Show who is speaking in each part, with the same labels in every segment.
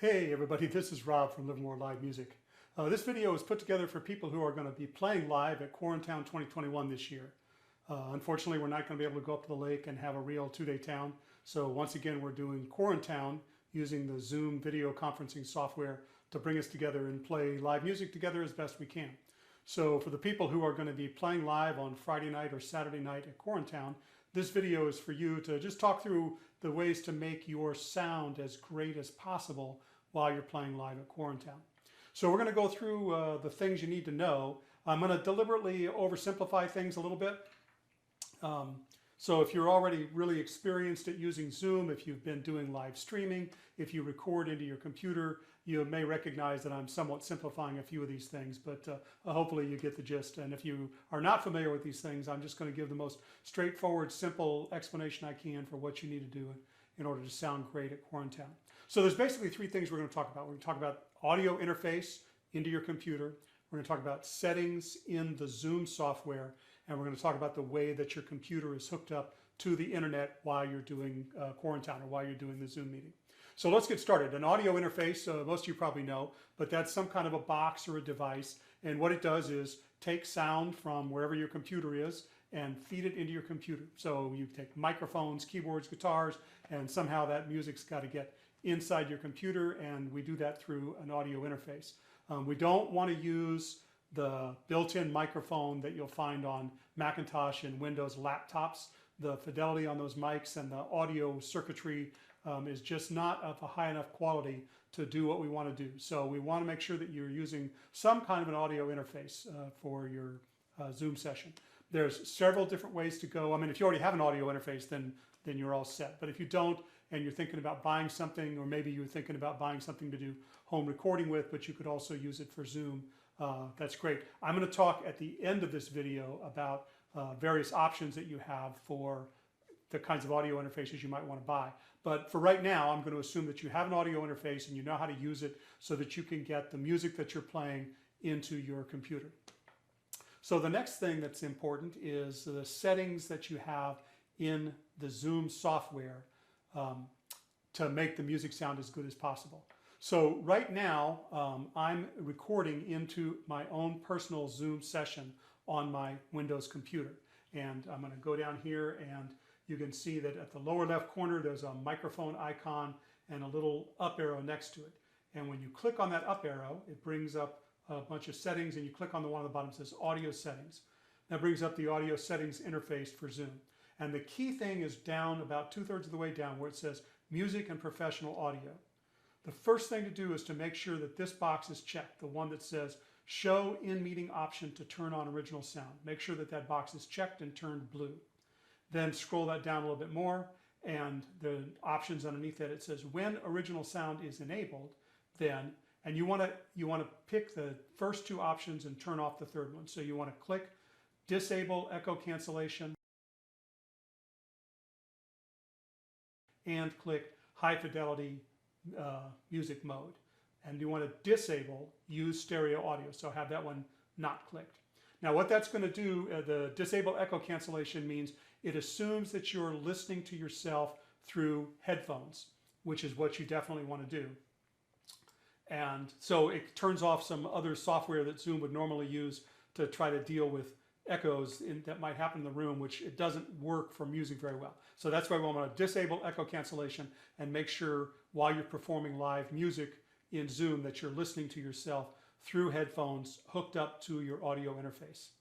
Speaker 1: Hey everybody, this is Rob from Livermore Live Music. This video is put together for people who are going to be playing live at QuarenTown 2021 this year. Unfortunately, we're not going to be able to go up to the lake and have a real two-day town. So once again, we're doing QuarenTown using the Zoom video conferencing software to bring us together and play live music together as best we can. So for the people who are going to be playing live on Friday night or Saturday night at QuarenTown, this video is for you to just talk through the ways to make your sound as great as possible while you're playing live at QuarenTown. So we're going to go through the things you need to know. I'm going to deliberately oversimplify things a little bit. So if you're already really experienced at using Zoom, if you've been doing live streaming, if you record into your computer, you may recognize that I'm somewhat simplifying a few of these things, but hopefully you get the gist. And if you are not familiar with these things, I'm just going to give the most straightforward, simple explanation I can for what you need to do in order to sound great at QuarenTown. So there's basically three things we're going to talk about. We're going to talk about audio interface into your computer. We're going to talk about settings in the Zoom software, and we're going to talk about the way that your computer is hooked up to the internet while you're doing QuarenTown or while you're doing the Zoom meeting. So let's get started. An audio interface, most of you probably know, but that's some kind of a box or a device, and what it does is take sound from wherever your computer is and feed it into your computer. So you take microphones, keyboards, guitars, and somehow that music's got to get inside your computer, and we do that through an audio interface. We don't want to use the built-in microphone that you'll find on Macintosh and Windows laptops. The fidelity on those mics and the audio circuitry is just not of a high enough quality to do what we want to do. So we want to make sure that you're using some kind of an audio interface for your Zoom session. There's several different ways to go. I mean, if you already have an audio interface, then you're all set. But if you don't, and you're thinking about buying something, or maybe you're thinking about buying something to do home recording with, but you could also use it for Zoom, that's great. I'm going to talk at the end of this video about various options that you have for the kinds of audio interfaces you might want to buy. But for right now, I'm going to assume that you have an audio interface and you know how to use it so that you can get the music that you're playing into your computer. So the next thing that's important is the settings that you have in the Zoom software to make the music sound as good as possible. So right now, I'm recording into my own personal Zoom session on my Windows computer. And I'm going to go down here, and you can see that at the lower left corner, there's a microphone icon and a little up arrow next to it. And when you click on that up arrow, it brings up a bunch of settings, and you click on the one on the bottom that says Audio Settings. That brings up the Audio Settings interface for Zoom. And the key thing is down about 2/3 of the way down where it says Music and Professional Audio. The first thing to do is to make sure that this box is checked, the one that says Show in-meeting option to turn on original sound. Make sure that that box is checked and turned blue. Then scroll that down a little bit more, and the options underneath that, it says when original sound is enabled, then, and you want to pick the first two options and turn off the third one. So you want to click Disable Echo Cancellation and click High Fidelity Music Mode. And you want to disable Use Stereo Audio, so have that one not clicked. Now what that's going to do, the Disable Echo Cancellation means it assumes that you're listening to yourself through headphones, which is what you definitely want to do. And so it turns off some other software that Zoom would normally use to try to deal with echoes that might happen in the room, which it doesn't work for music very well. So that's why we want to disable echo cancellation and make sure while you're performing live music in Zoom that you're listening to yourself through headphones hooked up to your audio interface.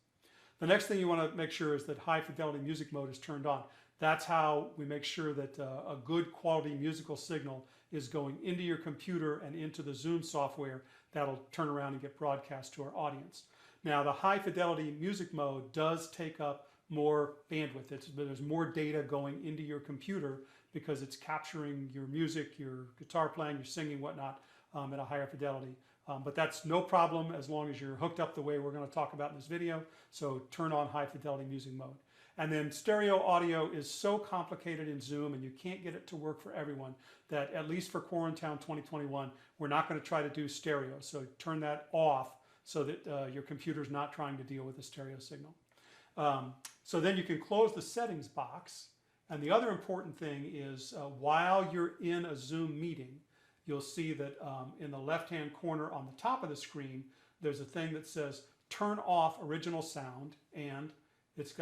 Speaker 1: The next thing you want to make sure is that high fidelity music mode is turned on. That's how we make sure that a good quality musical signal is going into your computer and into the Zoom software that'll turn around and get broadcast to our audience. Now the high fidelity music mode does take up more bandwidth. There's more data going into your computer because it's capturing your music, your guitar playing, your singing, whatnot, at a higher fidelity. But that's no problem as long as you're hooked up the way we're going to talk about in this video. So turn on high fidelity music mode. And then stereo audio is so complicated in Zoom, and you can't get it to work for everyone, that at least for QuarenTown 2021, we're not going to try to do stereo. So turn that off so that your computer's not trying to deal with the stereo signal. So then you can close the settings box. And the other important thing is while you're in a Zoom meeting, you'll see that in the left-hand corner on the top of the screen, there's a thing that says turn off original sound, and it's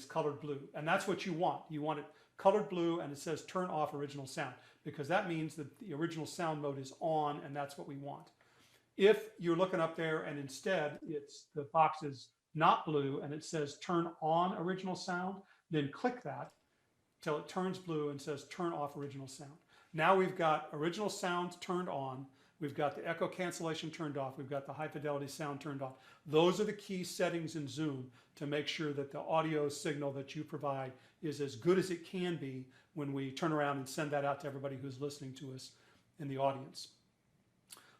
Speaker 1: colored blue. And that's what you want. You want it colored blue, and it says turn off original sound, because that means that the original sound mode is on, and that's what we want. If you're looking up there and instead the box is not blue and it says turn on original sound, then click that till it turns blue and says turn off original sound. Now we've got original sound turned on, we've got the echo cancellation turned off, we've got the high fidelity sound turned off. Those are the key settings in Zoom to make sure that the audio signal that you provide is as good as it can be when we turn around and send that out to everybody who's listening to us in the audience.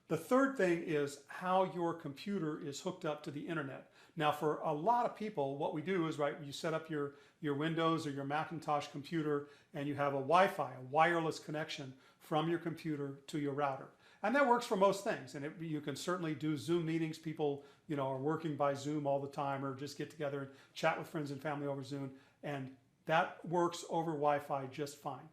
Speaker 1: The third thing is how your computer is hooked up to the internet. Now, for a lot of people, what we do is, you set up your Windows or your Macintosh computer, and you have a Wi-Fi, a wireless connection from your computer to your router. And that works for most things. And you can certainly do Zoom meetings. People, are working by Zoom all the time, or just get together and chat with friends and family over Zoom. And that works over Wi-Fi just fine.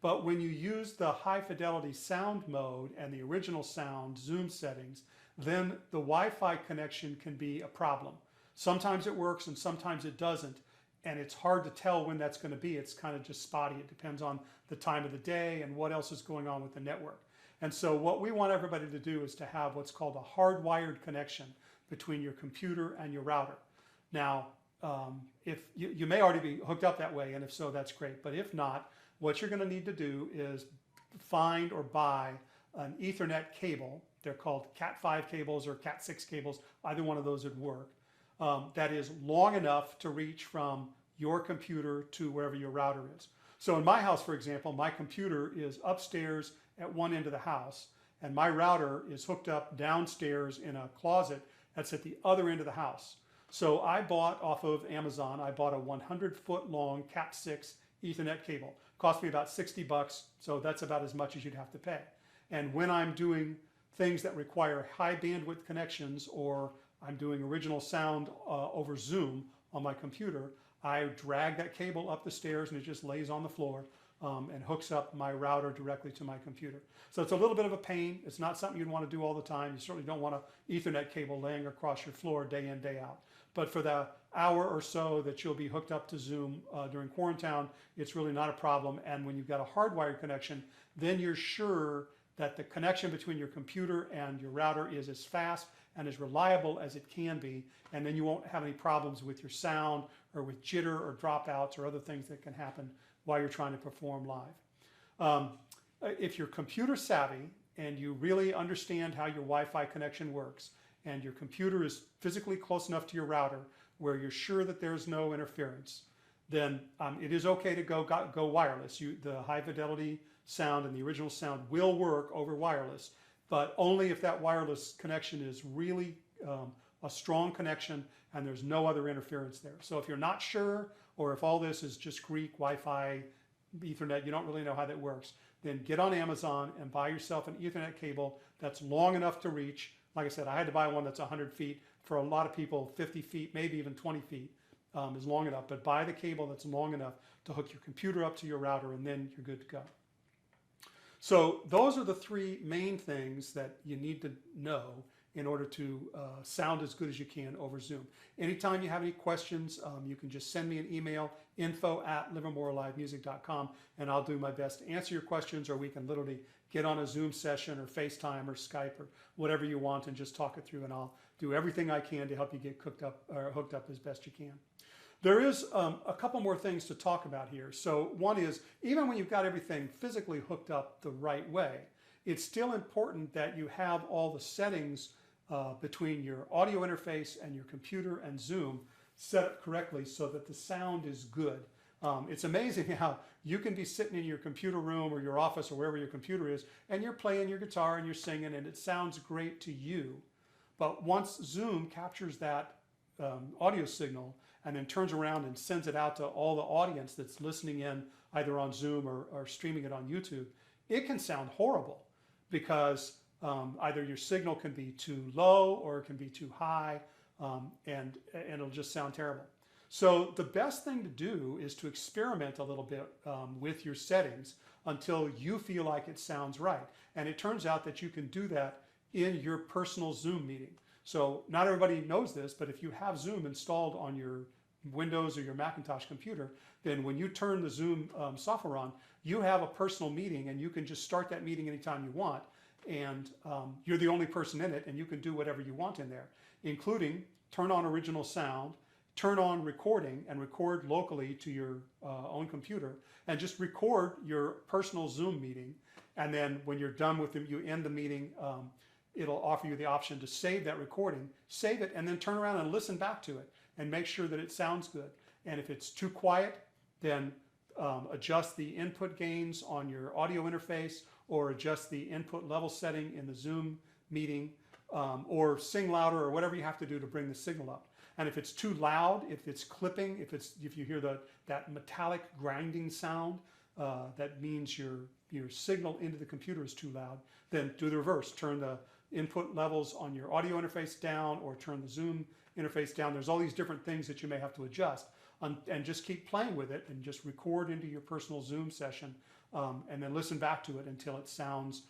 Speaker 1: But when you use the high fidelity sound mode and the original sound Zoom settings, then the Wi-Fi connection can be a problem. Sometimes it works and sometimes it doesn't. And it's hard to tell when that's going to be. It's kind of just spotty. It depends on the time of the day and what else is going on with the network. And so what we want everybody to do is to have what's called a hardwired connection between your computer and your router. Now, if you may already be hooked up that way, and if so, that's great. But if not, what you're going to need to do is find or buy an Ethernet cable. They're called Cat5 cables or Cat6 cables. Either one of those would work. That is long enough to reach from your computer to wherever your router is. So in my house, for example, my computer is upstairs at one end of the house, and my router is hooked up downstairs in a closet that's at the other end of the house. So I bought off of Amazon, I bought a 100-foot long Cat6 Ethernet cable. Cost me about $60, so that's about as much as you'd have to pay. And when I'm doing things that require high bandwidth connections, or I'm doing original sound over Zoom on my computer, I drag that cable up the stairs and it just lays on the floor and hooks up my router directly to my computer. So it's a little bit of a pain. It's not something you'd want to do all the time. You certainly don't want an Ethernet cable laying across your floor day in, day out. But for the hour or so that you'll be hooked up to Zoom during QuarenTown, it's really not a problem. And when you've got a hardwired connection, then you're sure that the connection between your computer and your router is as fast and as reliable as it can be, and then you won't have any problems with your sound or with jitter or dropouts or other things that can happen while you're trying to perform live. If you're computer savvy and you really understand how your Wi-Fi connection works, and your computer is physically close enough to your router where you're sure that there's no interference, then it is okay to go wireless. The high fidelity sound and the original sound will work over wireless, but only if that wireless connection is really a strong connection and there's no other interference there. So if you're not sure, or if all this is just Greek, Wi-Fi, Ethernet, you don't really know how that works, then get on Amazon and buy yourself an Ethernet cable that's long enough to reach. Like I said, I had to buy one that's 100 feet. For a lot of people, 50 feet, maybe even 20 feet is long enough. But buy the cable that's long enough to hook your computer up to your router, and then you're good to go. So those are the three main things that you need to know in order to sound as good as you can over Zoom. Anytime you have any questions, you can just send me an email, info@livermorelivemusic.com, and I'll do my best to answer your questions, or we can literally get on a Zoom session or FaceTime or Skype or whatever you want and just talk it through, and I'll do everything I can to help you get hooked up as best you can. There is a couple more things to talk about here. So one is, even when you've got everything physically hooked up the right way, it's still important that you have all the settings between your audio interface and your computer and Zoom set up correctly so that the sound is good. It's amazing how you can be sitting in your computer room or your office or wherever your computer is, and you're playing your guitar and you're singing and it sounds great to you. But once Zoom captures that audio signal and then turns around and sends it out to all the audience that's listening in either on Zoom or streaming it on YouTube, it can sound horrible because either your signal can be too low or it can be too high, and it'll just sound terrible. So the best thing to do is to experiment a little bit with your settings until you feel like it sounds right. And it turns out that you can do that in your personal Zoom meeting. So not everybody knows this, but if you have Zoom installed on your Windows or your Macintosh computer, then when you turn the Zoom software on, you have a personal meeting and you can just start that meeting anytime you want. And you're the only person in it, and you can do whatever you want in there, including turn on original sound, turn on recording and record locally to your own computer, and just record your personal Zoom meeting. And then when you're done with it, you end the meeting, it'll offer you the option to save that recording, save it, and then turn around and listen back to it and make sure that it sounds good. And if it's too quiet, then adjust the input gains on your audio interface, or adjust the input level setting in the Zoom meeting, or sing louder, or whatever you have to do to bring the signal up. And if it's too loud, if it's clipping, if you hear that metallic grinding sound, that means your signal into the computer is too loud, then do the reverse. Turn the input levels on your audio interface down, or turn the Zoom interface down. There's all these different things that you may have to adjust, and just keep playing with it and just record into your personal Zoom session, and then listen back to it until it sounds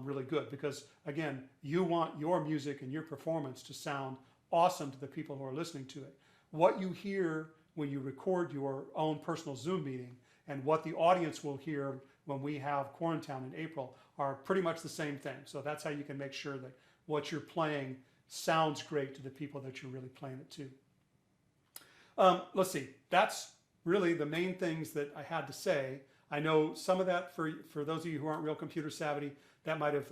Speaker 1: really good. Because again, you want your music and your performance to sound awesome to the people who are listening to it. What you hear when you record your own personal Zoom meeting and what the audience will hear when we have QuarenTown in April are pretty much the same thing. So that's how you can make sure that what you're playing sounds great to the people that you're really playing it to. Let's see, that's really the main things that I had to say. I know some of that, for those of you who aren't real computer savvy, that might have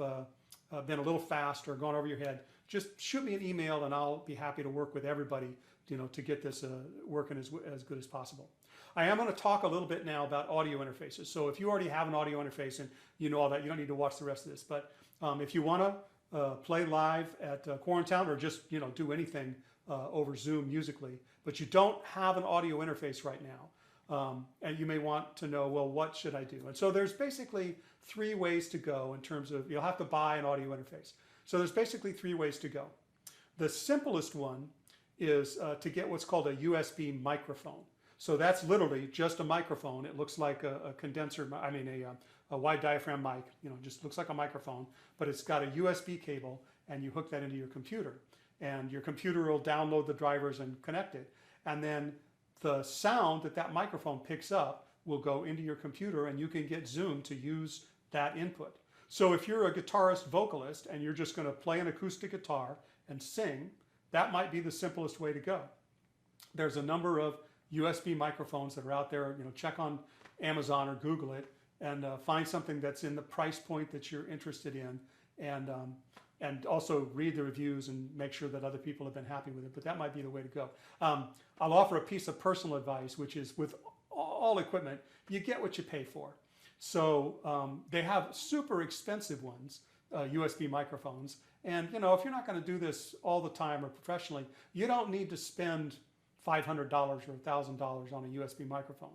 Speaker 1: been a little fast or gone over your head. Just shoot me an email and I'll be happy to work with everybody, to get this working as good as possible. I am going to talk a little bit now about audio interfaces. So if you already have an audio interface and you know all that, you don't need to watch the rest of this. But if you want to play live at QuarenTown, or just do anything over Zoom musically, but you don't have an audio interface right now, and you may want to know, well, what should I do? And so there's basically 3 ways to go in terms of, you'll have to buy an audio interface. So there's basically 3 ways to go. The simplest one is to get what's called a USB microphone. So that's literally just a microphone. It looks like a condenser, a wide diaphragm mic, just looks like a microphone, but it's got a USB cable, and you hook that into your computer. And your computer will download the drivers and connect it. And then the sound that microphone picks up will go into your computer, and you can get Zoom to use that input. So if you're a guitarist vocalist and you're just going to play an acoustic guitar and sing, that might be the simplest way to go. There's a number of USB microphones that are out there. Check on Amazon or Google it, and find something that's in the price point that you're interested in, and also read the reviews and make sure that other people have been happy with it. But that might be the way to go. I'll offer a piece of personal advice, which is, with all equipment, you get what you pay for. So they have super expensive ones, USB microphones. And if you're not going to do this all the time or professionally, you don't need to spend $500 or $1,000 on a USB microphone.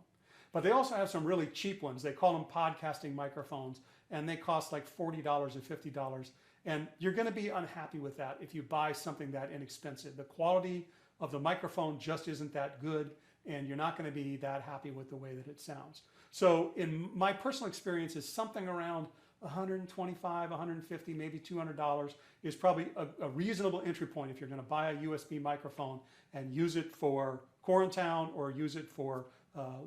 Speaker 1: But they also have some really cheap ones. They call them podcasting microphones, and they cost like $40 or $50. And you're going to be unhappy with that if you buy something that inexpensive. The quality of the microphone just isn't that good, and you're not going to be that happy with the way that it sounds. So in my personal experience, is something around $125, $150, maybe $200 is probably a reasonable entry point if you're going to buy a USB microphone and use it for QuarenTown, or use it for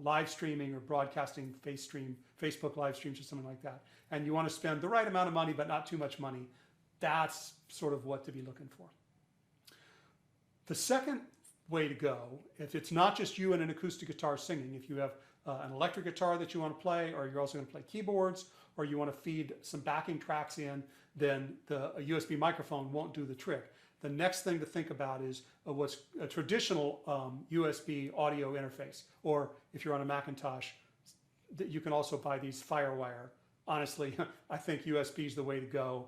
Speaker 1: live streaming or broadcasting Facebook live streams or something like that. And you want to spend the right amount of money, but not too much money. That's sort of what to be looking for. The second way to go, if it's not just you and an acoustic guitar singing, if you have an electric guitar that you want to play, or you're also going to play keyboards, or you want to feed some backing tracks in, then a USB microphone won't do the trick. The next thing to think about is what's a traditional USB audio interface, or if you're on a Macintosh, you can also buy these FireWire. Honestly, I think USB is the way to go.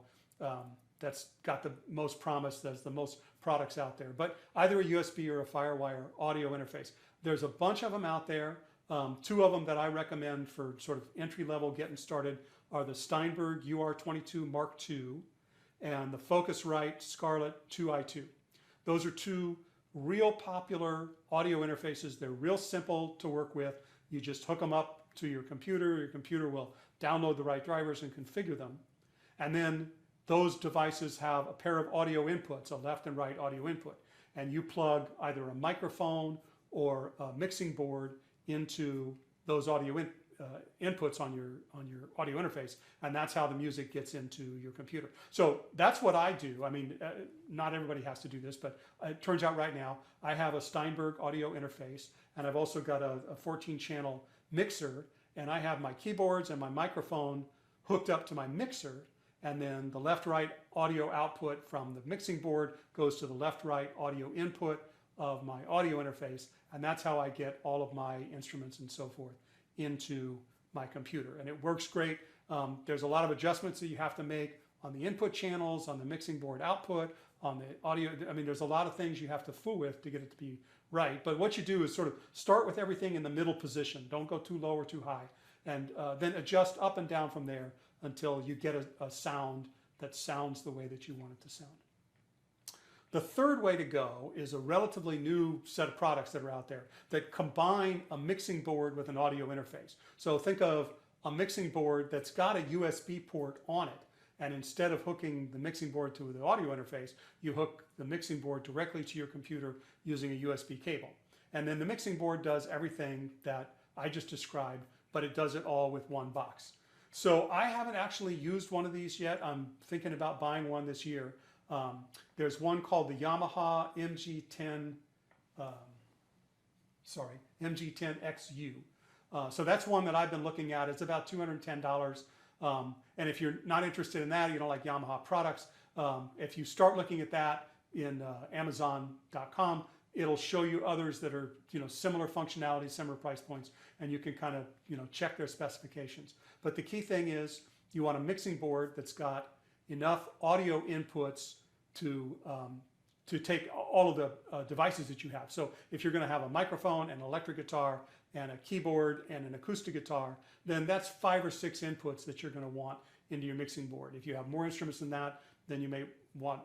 Speaker 1: That's got the most promise. There's the most products out there. But either a USB or a FireWire audio interface. There's a bunch of them out there. 2 of them that I recommend for sort of entry-level getting started are the Steinberg UR22 Mark II and the Focusrite Scarlett 2i2. Those are 2 real popular audio interfaces. They're real simple to work with. You just hook them up to your computer will download the right drivers and configure them. And then those devices have a pair of audio inputs, a left and right audio input. And you plug either a microphone or a mixing board into those audio inputs on your audio interface, and that's how the music gets into your computer. So that's what I do. I mean, not everybody has to do this, but it turns out right now I have a Steinberg audio interface, and I've also got a 14-channel mixer, and I have my keyboards and my microphone hooked up to my mixer, and then the left-right audio output from the mixing board goes to the left-right audio input of my audio interface, and that's how I get all of my instruments and so forth into my computer. And it works great. There's a lot of adjustments that you have to make on the input channels, on the mixing board output, on the audio. I mean, there's a lot of things you have to fool with to get it to be right. But what you do is sort of start with everything in the middle position. Don't go too low or too high. And then adjust up and down from there until you get a sound that sounds the way that you want it to sound. The third way to go is a relatively new set of products that are out there that combine a mixing board with an audio interface. So think of a mixing board that's got a USB port on it, and instead of hooking the mixing board to the audio interface, you hook the mixing board directly to your computer using a USB cable. And then the mixing board does everything that I just described, but it does it all with one box. So I haven't actually used one of these yet. I'm thinking about buying one this year. There's one called the Yamaha MG10XU. So that's one that I've been looking at. It's about $210. And if you're not interested in that, you don't like Yamaha products, if you start looking at that in Amazon.com, it'll show you others that are, similar functionality, similar price points, and you can kind of, check their specifications. But the key thing is you want a mixing board that's got enough audio inputs to take all of the devices that you have. So if you're going to have a microphone, an electric guitar, and a keyboard and an acoustic guitar, then that's 5 or 6 inputs that you're going to want into your mixing board. If you have more instruments than that, then you may want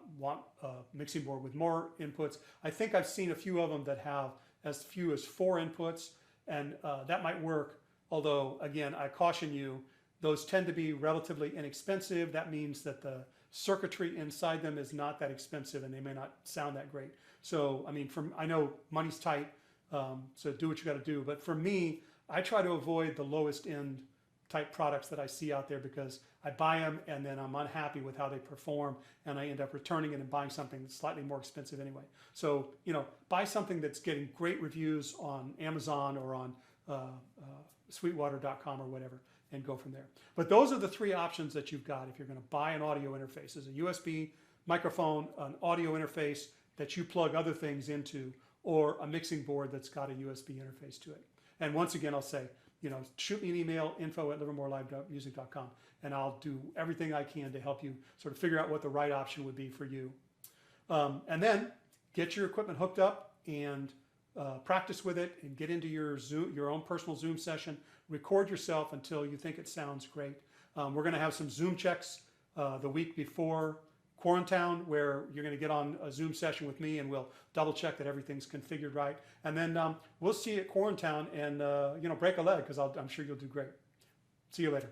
Speaker 1: a mixing board with more inputs. I think I've seen a few of them that have as few as 4 inputs, and that might work. Although, again, I caution you, those tend to be relatively inexpensive. That means that the circuitry inside them is not that expensive, and they may not sound that great. So, I mean, I know money's tight, so do what you got to do. But for me, I try to avoid the lowest end type products that I see out there because I buy them and then I'm unhappy with how they perform, and I end up returning it and buying something that's slightly more expensive anyway. So, buy something that's getting great reviews on Amazon or on Sweetwater.com or whatever, and go from there. But those are the 3 options that you've got if you're going to buy an audio interface. Is a USB microphone, an audio interface that you plug other things into, or a mixing board that's got a USB interface to it. And once again, I'll say, shoot me an email, info@livermorelive.music.com, and I'll do everything I can to help you sort of figure out what the right option would be for you. And then get your equipment hooked up and practice with it, and get into your own personal Zoom session. Record yourself until you think it sounds great. We're going to have some Zoom checks the week before QuarenTown, where you're going to get on a Zoom session with me, and we'll double check that everything's configured right. And then we'll see you at QuarenTown and break a leg, because I'm sure you'll do great. See you later.